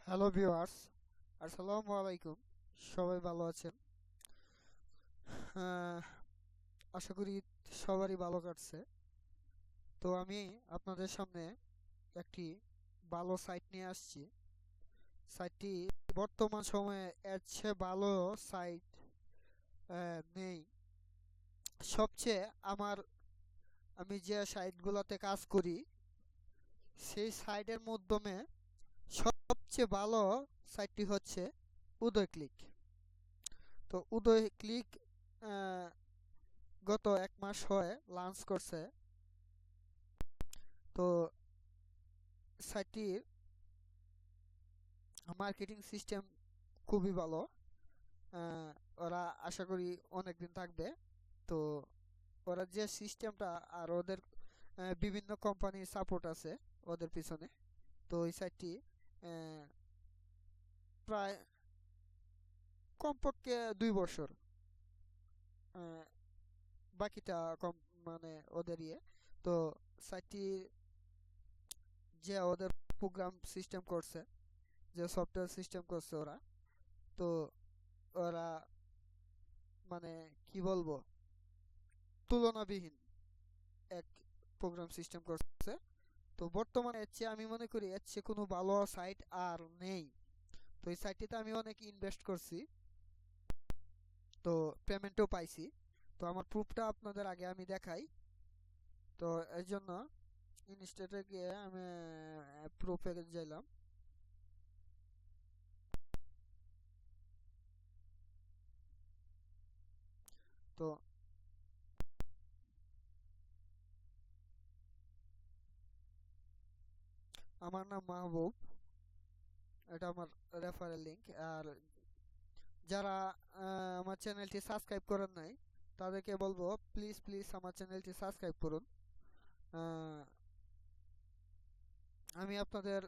Hello viewers, আসসালামু আলাইকুম। সবাই ভালো আছেন? আহ, আশা করি সবারই ভালো কাটছে। তো আমি আপনাদের সামনে একটি ভালো সাইট নিয়ে আসছি। সাইটটি বর্তমান সময়ে এর চেয়ে ভালো সাইট নেই। সবচেয়ে আমি যে সাইটগুলোতে কাজ করি সেই সাইটের মাধ্যমে সবচেয়ে ভালো সাইটটি হচ্ছে উদয় ক্লিক। তো উদয় ক্লিক গত 1 মাস হয় লঞ্চ করছে। তো সাইটটির মার্কেটিং সিস্টেম খুবই ভালো। আহ, ওরা আশা করি অনেক দিন থাকবে। তো ওরা যে সিস্টেমটা আর ওদের বিভিন্ন কোম্পানির সাপোর্ট আছে ওদের পিছনে। তো এই সাইটটি আহ, প্রায় কমপক্ষে 2 বছর, আহ, বাকিটা কম মানে ওদের ইয়ে। তো সাইটটি যে ওদের প্রোগ্রাম সিস্টেম করছে, যে সফটওয়্যার সিস্টেম করছে ওরা, তো ওরা মানে কি বলবো, তুলনাবিহীন এক প্রোগ্রাম সিস্টেম করছে। তো বর্তমানে এর চেয়ে আমি মনে করি এর চেয়ে কোনো ভালো সাইট আর নেই। তো এই সাইটটিতে আমি অনেক ইনভেস্ট করছি, তো পেমেন্টও পাইছি। তো আমার প্রুফটা আপনাদের আগে আমি দেখাই। তো এর জন্য ইনস্টেটে গিয়ে আমি প্রুফে যাইলাম। তো আমার নাম মাহবুব, এটা আমার রেফারেল লিংক। আর যারা আমার চ্যানেলটি সাবস্ক্রাইব করেন নাই তাদেরকে বলবো, প্লিজ প্লিজ আমার চ্যানেলটি সাবস্ক্রাইব করুন। আহ, আমি আপনাদের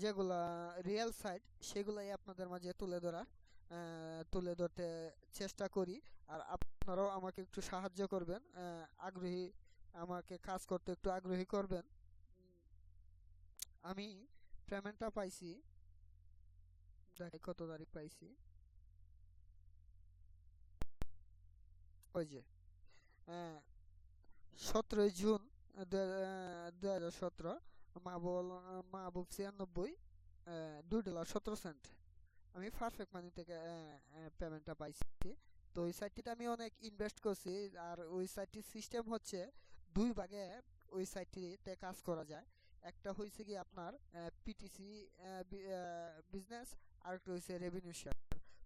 যেগুলা রিয়েল সাইট সেগুলাই আপনাদের মাঝে তুলে ধরতে চেষ্টা করি। আর আপনারাও আমাকে একটু সাহায্য করবেন, আগ্রহী, আমাকে কাজ করতে একটু আগ্রহী করবেন। উম, আমি পেমেন্টটা পাইছি, দেখি কত তারিখ পাইছি। ওই যে 17ই জুন 2017, মাহবুব 96, $2.17। আমি পারফেক্ট মানি থেকে পেমেন্টটা পাইছি। তো ওই সাইটটিতে আমি অনেক ইনভেস্ট করছি। আর ওই সাইটটির সিস্টেম হচ্ছে দুই ভাগে ওই সাইটটিতে কাজ করা যায়। একটা হয়েছে কি আপনার পিটিসি বিজনেস, আর একটা হয়েছে রেভিনিউ শেয়ার।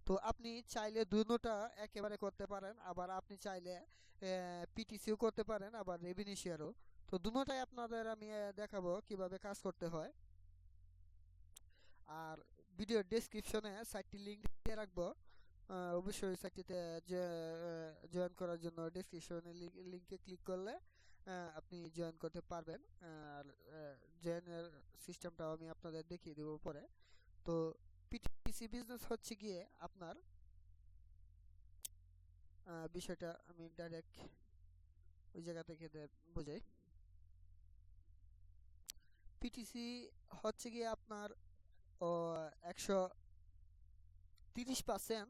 তো আপনি চাইলে দুটোটা একেবারে করতে পারেন, আবার আপনি চাইলে পিটিসিও করতে পারেন, আবার রেভিনিউ শেয়ারও। তো দুটোটাই আপনাদের আমি দেখাবো কিভাবে কাজ করতে হয়। আর ভিডিও ডেসক্রিপশনে সাইটটির লিংক দিয়ে রাখবো। অবশ্যই সাইটটিতে জয়েন করার জন্য ডেসক্রিপশনে লিংকে ক্লিক করলে আপনি জয়েন করতে পারবেন। আর জয়েনের সিস্টেমটাও আমি আপনাদের দেখিয়ে দেবো পরে। তো পিটিসি বিজনেস হচ্ছে গিয়ে আপনার বিষয়টা আমি ডাইরেক্ট ওই জায়গা থেকে বোঝাই। পিটিসি হচ্ছে গিয়ে আপনার ও 130%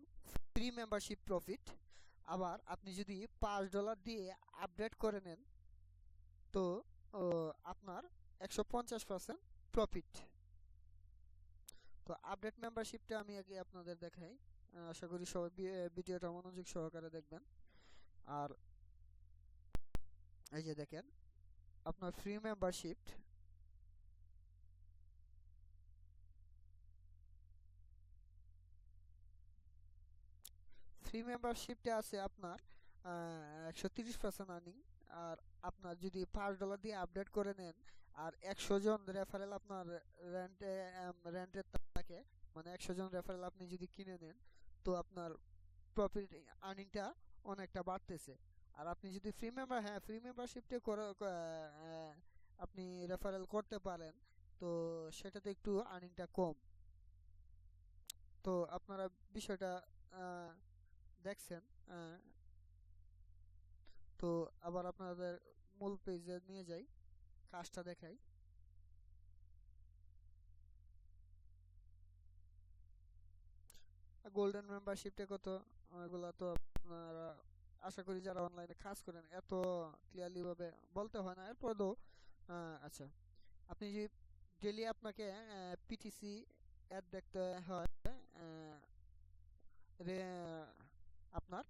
ফ্রি মেম্বারশিপ প্রফিট। আবার আপনি যদি $5 দিয়ে আপডেট করে নেন, তো ও, আপনার 150% প্রফিট। তো আপডেট মেম্বারশিপটা আমি আগে আপনাদের দেখাই। আশা করি সবাই ভিডিওটা মনোযোগ সহকারে দেখবেন। আর এই যে দেখেন, আপনার ফ্রি মেম্বারশিপটা আছে আপনার 130% আর্নিং। আর আপনার যদি $5 দিয়ে আপডেট করে নেন, আর 100 জন রেফারেল আপনার রেন্টে রেন্টের থাকে, মানে 100 জন রেফারেল আপনি যদি কিনে নেন, তো আপনার প্রফিট আর্নিংটা অনেকটা বাড়তেছে। আর আপনি যদি ফ্রি মেম্বারশিপটা করে আপনি রেফারেল করতে পারেন, তো সেটাতে একটু আর্নিংটা কম। তো আপনারা বিষয়টা আহ, দেখছেন। আহ, তো আবার আপনাদের মূল পেজে নিয়ে যাই, কাজটা দেখাই। গোল্ডেন মেম্বারশিপটা কত, এগুলা তো আপনারা আশা করি যারা অনলাইনে কাজ করেন এত ক্লিয়ারলি ভাবে বলতে হয় না, এরপরেও আচ্ছা, আপনি যে ডেইলি আপনাকে পিটিসি অ্যাড দেখতে হয়, আহ, আপনার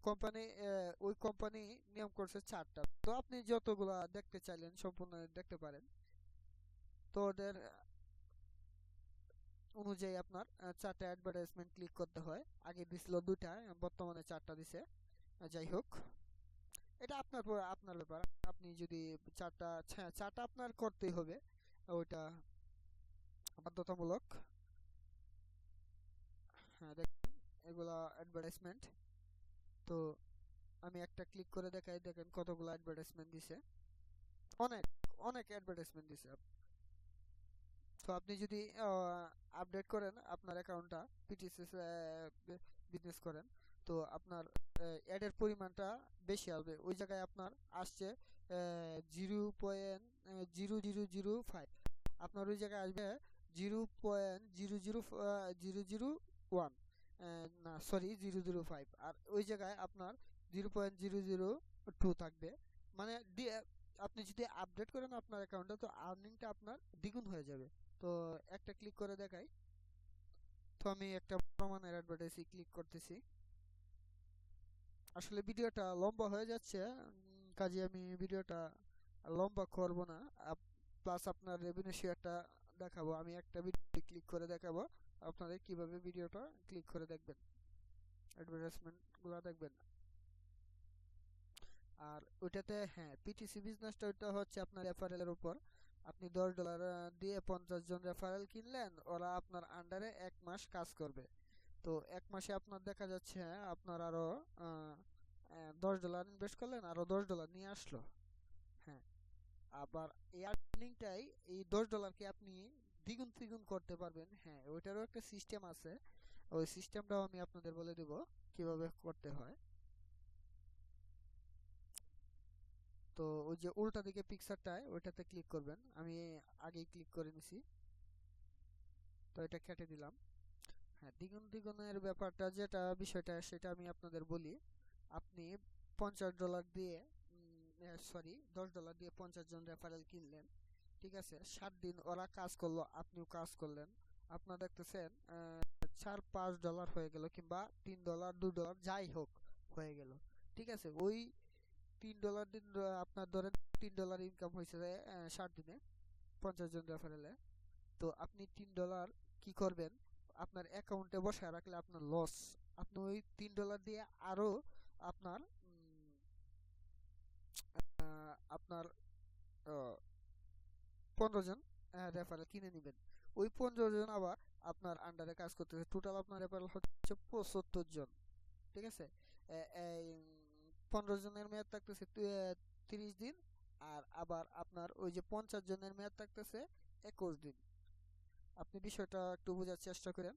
কোম্পানি, ওই কোম্পানি নিয়ম করছে 4টা, তো আপনি যতগুলা দেখতে চাইলেন সম্পূর্ণ দেখতে পারেন। তো ওদের অনুযায়ী আপনার 4টা অ্যাডভার্টাইজমেন্ট ক্লিক করতে হয়। আগে দিছিল 2টা, বর্তমানে 4টা দিছে। যাই হোক, এটা আপনার ব্যাপার। আপনি যদি 4টা আপনার করতেই হবে, ওইটা বাধ্যতামূলক। হ্যাঁ, দেখুন এগুলা অ্যাডভার্টাইজমেন্ট। তো আমি একটা ক্লিক করে দেখাই, দেখেন কতগুলো অ্যাডভার্টাইজমেন্ট দিছে। অনেক অনেক অ্যাডভার্টাইজমেন্ট দিছে। তো আপনি যদি আপডেট করেন আপনার অ্যাকাউন্টটা, পিটিসি বিজনেস করেন, তো আপনার অ্যাডের পরিমাণটা বেশি হবে। ওই জায়গায় আপনার আসছে 0.0005, আপনার ওই জায়গায় আসবে 0.0001, না সরি 005, আর ওই জায়গায় আপনার 0.002 থাকবে। মানে আপনি যদি আপডেট করেন আপনার অ্যাকাউন্টে, তো আর্নিংটা আপনার দ্বিগুণ হয়ে যাবে। তো একটা ক্লিক করে দেখাই। তো আমি একটা প্রমাণের অ্যাডভার্টাইজে ক্লিক করতেছি। আসলে ভিডিওটা লম্বা হয়ে যাচ্ছে, কাজে আমি ভিডিওটা লম্বা করব না। প্লাস আপনার রেভিনিউ শেয়ারটা দেখাবো, আমি একটা ভিডিও ক্লিক করে দেখাবো আপনাদের কিভাবে ভিডিওটা ক্লিক করে দেখবেন, অ্যাডভার্টাইজমেন্টগুলো দেখবেন। আর ওইটাতে হ্যাঁ, পিটিসি বিজনেসটা ওইটা হচ্ছে আপনার রেফারেলের উপর। আপনি $10 দিয়ে 50 জন রেফারেল কিনলেন, ওরা আপনার আন্ডারে 1 মাস কাজ করবে। তো 1 মাসে আপনার দেখা যাচ্ছে আপনার আরো $10 ইনভেস্ট করলেন, আরো $10 নিয়ে আসলো। হ্যাঁ, আবার এই আর্নিংটাই, এই $10কে আপনি দ্বিগুণ তিগুণ করতে পারবেন। হ্যাঁ, ওইটারও একটা সিস্টেম আছে, ওই সিস্টেমটাও আমি আপনাদের বলে দেব কিভাবে করতে হয়। তো ওই যে উল্টা দিকে পিকচারটায় ওইটাতে ক্লিক করবেন, আমি আগেই ক্লিক করে নিছি, তো এটা কেটে দিলাম। হ্যাঁ, দ্বিগুণ দ্বিগুণের ব্যাপারটা যেটা বিষয়টা সেটা আমি আপনাদের বলি। আপনি $50 দিয়ে সরি $10 দিয়ে 50 জন রেফারেল কিনলেন, ঠিক আছে, 7 দিন ওরা কাজ করলো, আপনিও কাজ করলেন, আপনার দেখতেছেন $4-5 হয়ে গেল, কিংবা $3 $2 যাই হোক হয়ে গেল। ঠিক আছে, ওই $3 দিন আপনার ধরেন $3 ইনকাম হয়েছে 7 দিনে 50 জন রেফারেলে। তো আপনি $3 কি করবেন, আপনার অ্যাকাউন্টে বসায় রাখলে আপনার লস। আপনি ওই $3 দিয়ে আরো আপনার আপনার 15 জন রেফারেল কিনে নেবেন। ওই 15 জন আবার আপনার আন্ডারে কাজ করতেছে, টোটাল আপনার রেফারেল হচ্ছে 75 জন। ঠিক আছে, এই 15 জনের মেয়াদ থাকতেছে 30 দিন, আর আবার আপনার ওই যে 50 জনের মেয়াদ থাকতেছে 21 দিন। আপনি বিষয়টা একটু বোঝার চেষ্টা করেন।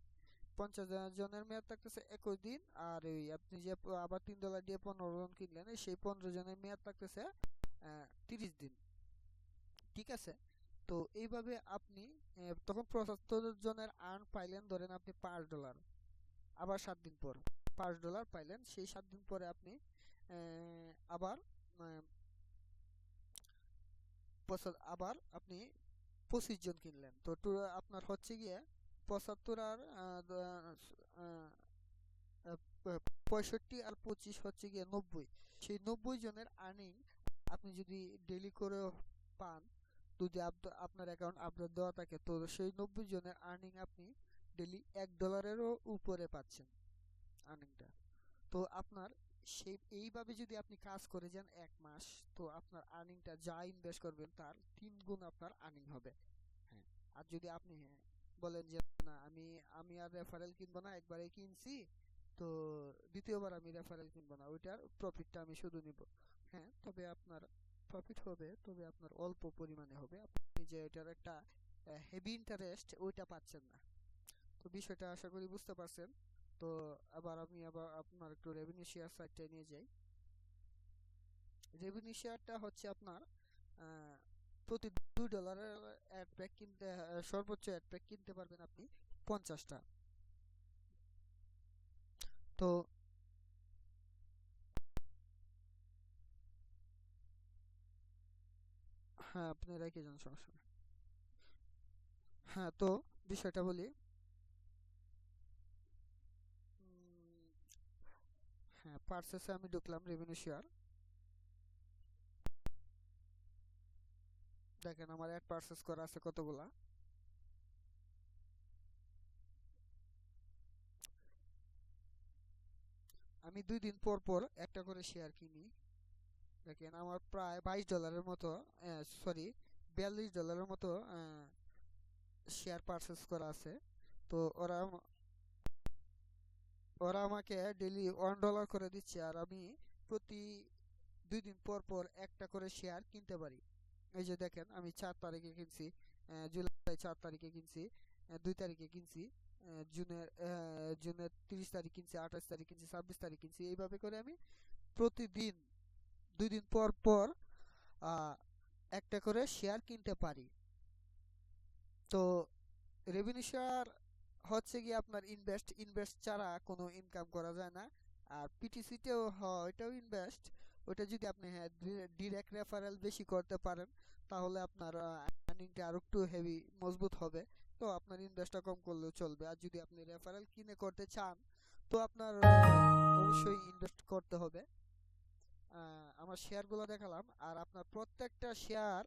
50 জনের মেয়াদ থাকতেছে 21 দিন, আর ওই আপনি যে আবার $3 দিয়ে 15 জন কিনলেন, সেই 15 জনের মেয়াদ থাকতেছে 30 দিন। ঠিক আছে, তো এইভাবে আপনি তখন 75 জনের আর্ন পাইলেন, ধরেন আপনি $5, আবার 7 দিন পর $5 পাইলেন, সেই 7 দিন পরে আপনি আবার আবার আপনি 25 জন কিনলেন, তো আপনার হচ্ছে গিয়ে 75 আর 65 আর 25 হচ্ছে গিয়ে 90। সেই 90 জনের আর্নিং আপনি যদি ডেইলি করে পান, যদি আপনার অ্যাকাউন্ট আপডেট দেওয়া থাকে, তো সেই 90 জনের আর্নিং আপনি ডেইলি $1-এরও উপরে পাচ্ছেন আর্নিংটা। তো আপনার সেই এইভাবে যদি আপনি কাজ করে যান 1 মাস, তো আপনার আর্নিংটা যা ইনভেস্ট করবেন তার 3 গুণ আপনার আর্নিং হবে। হ্যাঁ, আর যদি আপনি বলেন যে না, আমি আর রেফারেল কিনবো না, একবারে কিনছি, তো দ্বিতীয়বার আমি রেফারেল কিনবো না, ওইটার প্রফিটটা আমি শুধু নিব। হ্যাঁ, তবে আপনার প্রফিট হবে, তবে আপনার অল্প পরিমাণে হবে, আপনি যে এটার একটা হেভি ইন্টারেস্ট ওইটা পাচ্ছেন না। তো বিষয়টা আশা করি বুঝতে পারছেন। তো আবার আপনার একটু রেভিনিউ শেয়ার সাইটটা নিয়ে যাই। রেভিনিউ শেয়ারটা হচ্ছে আপনার প্রতি $2 অ্যাড প্যাক কিনতে, সর্বোচ্চ অ্যাড প্যাক কিনতে পারবেন আপনি 50টা। তো হ্যাঁ, আপনি রেখে যান, সমস্যা নেই। হ্যাঁ, তো বিষয়টা বলি। উম, হ্যাঁ, পার্সেসে আমি ঢুকলাম রেভিনিউ শেয়ার। দেখেন আমার অ্যাড পার্সেস করা আছে কতগুলা। আমি 2 দিন পর পর একটা করে শেয়ার কিনি। দেখেন আমার প্রায় $22 মতো, সরি, $42 মতো শেয়ার পারচেস করা আছে। তো ওরা আমাকে ডেইলি $1 করে দিচ্ছে, আর আমি প্রতি 2 দিন পর পর একটা করে শেয়ার কিনতে পারি। এই যে দেখেন আমি 4 তারিখে কিনছি, জুলাই 4 তারিখে কিনছি, 2 তারিখে কিনছি, জুনের 30 তারিখ কিনছি, 28 তারিখ কিনছি, 26 তারিখ কিনছি। এইভাবে করে আমি প্রতিদিন 2 দিন পর পর আহ, একটা করে শেয়ার কিনতে পারি। তো রেভিনিউ শেয়ার হচ্ছে কি আপনার ইনভেস্ট, ইনভেস্ট ছাড়া কোনো ইনকাম করা যায় না। আর পিটিসিতেও হয়, ওইটাও ইনভেস্ট। ওইটা যদি আপনি, হ্যাঁ, ডিরেক্ট রেফারেল বেশি করতে পারেন, তাহলে আপনার আর্নিংটা আরো একটু হেভি মজবুত হবে। তো আপনার ইনভেস্টটা কম করলেও চলবে। আর যদি আপনি রেফারেল কিনে করতে চান, তো আপনার অবশ্যই ইনভেস্ট করতে হবে। আমার শেয়ারগুলো দেখালাম, আর আপনার প্রত্যেকটা শেয়ার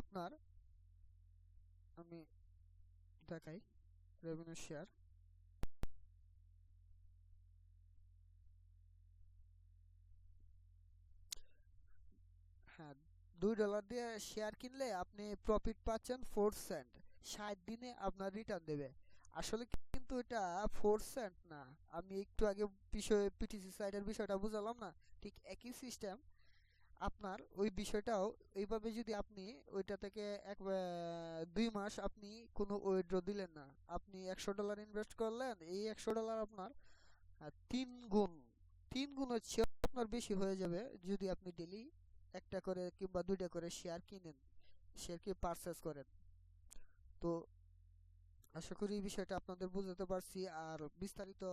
আপনার, আমি দেখাই রেভিনিউ শেয়ার। হ্যাঁ, $2 দিয়ে শেয়ার কিনলে আপনি প্রফিট পাচ্ছেন 4 সেন্ট। 60 দিনে আপনার রিটার্ন দেবে। আসলে কিন্তু এটা 4 সেন্ট না। আমি একটু আগে বিষয় পিটিসি সাইডের বিষয়টা বুঝালাম না, ঠিক একই সিস্টেম। আপনার ওই বিষয়টাও এইভাবে, যদি আপনি ওইটা থেকে 2 মাস আপনি কোনো উইথড্র দিলেন না, আপনি $100 ইনভেস্ট করলেন, এই $100 আপনার 3 গুণ, 3 গুণ হচ্ছে আপনার বেশি হয়ে যাবে যদি আপনি ডেলি একটা করে কিংবা 2টা করে শেয়ার কিনেন, শেয়ার কি পারচেস করেন। তো আশা করি এই বিষয়টা আপনাদের বুঝাতে পারছি। আর বিস্তারিত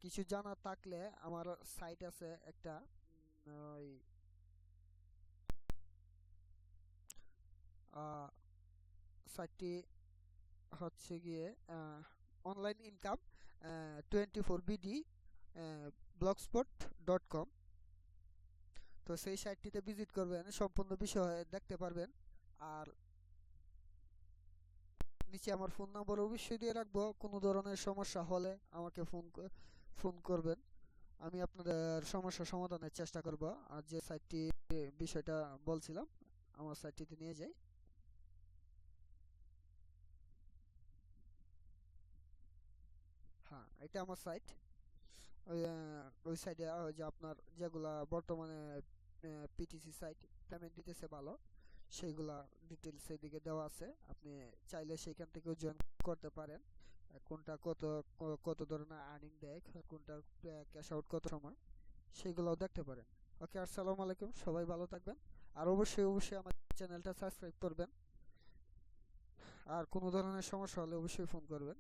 কিছু জানার থাকলে আমার সাইট আছে একটা, ওই সাইটটি হচ্ছে গিয়ে অনলাইন ইনকাম 24BD blogspot.com। তো সেই সাইটটিতে ভিজিট করবেন, সম্পূর্ণ বিষয় দেখতে পারবেন। আর নিচে আমার ফোন নাম্বার অবশ্যই দিয়ে রাখবো, কোনো ধরনের সমস্যা হলে আমাকে ফোন করবেন। আমি আপনাদের সমস্যা সমাধানের চেষ্টা করব। আর যে সাইটটি বিষয়টা বলছিলাম, আমার সাইটটিতে নিয়ে যাই। হ্যাঁ, এটা আমার সাইট। ওই সাইডে যে আপনার যেগুলা বর্তমানে পিটিসি সাইট পেমেন্ট দিতেছে ভালো, সেইগুলা ডিটেলস এদিকে দেওয়া আছে। আপনি চাইলে সেইখান থেকেও জয়েন করতে পারেন। কোনটা কত ধরনের আর্নিং দেয়, কোনটা ক্যাশ আউট কত সময়, সেইগুলোও দেখতে পারেন। ওকে, আসসালামু আলাইকুম, সবাই ভালো থাকবেন। আর অবশ্যই অবশ্যই আমার চ্যানেলটা সাবস্ক্রাইব করবেন। আর কোনো ধরনের সমস্যা হলে অবশ্যই ফোন করবেন।